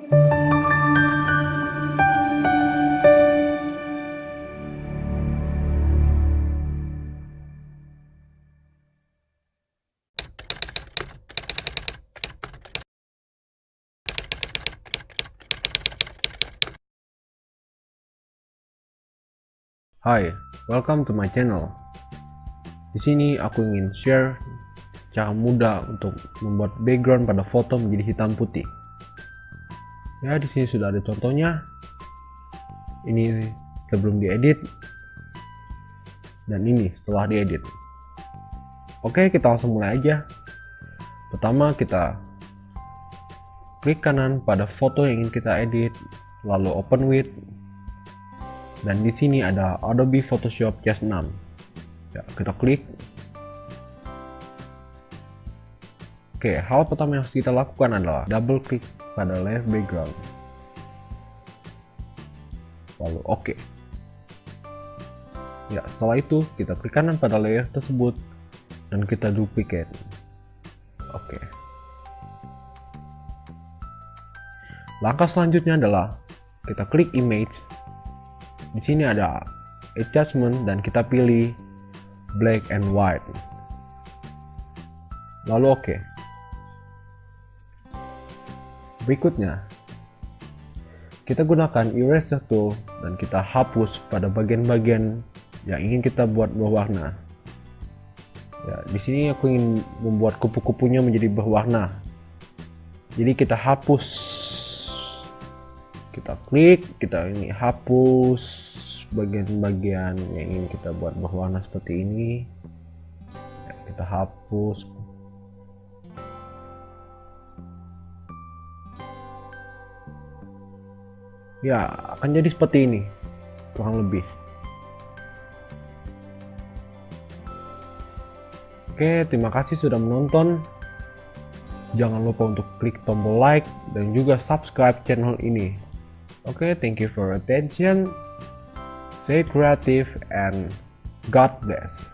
Hai, welcome to my channel. Di sini aku ingin share cara mudah untuk membuat background pada foto menjadi hitam putih. Ya, di sini sudah ada contohnya. Ini sebelum diedit dan ini setelah diedit. Oke, kita langsung mulai aja. Pertama, kita klik kanan pada foto yang ingin kita edit, lalu open with. Dan di sini ada Adobe Photoshop CS6. Ya, kita klik. Oke, hal pertama yang harus kita lakukan adalah double klik pada layer background. Lalu oke. Ya, setelah itu kita klik kanan pada layer tersebut dan kita duplicate. Oke. Langkah selanjutnya adalah kita klik image. Di sini ada adjustment dan kita pilih black and white. Lalu oke. Berikutnya, kita gunakan eraser tool dan kita hapus pada bagian-bagian yang ingin kita buat berwarna. Ya, di sini aku ingin membuat kupu-kupunya menjadi berwarna. Jadi kita hapus. Kita klik, kita ini hapus bagian-bagian yang ingin kita buat berwarna seperti ini. Ya, kita hapus. Ya, akan jadi seperti ini, kurang lebih. Oke, terima kasih sudah menonton. Jangan lupa untuk klik tombol like dan juga subscribe channel ini. Okay, thank you for your attention. Stay creative and God bless.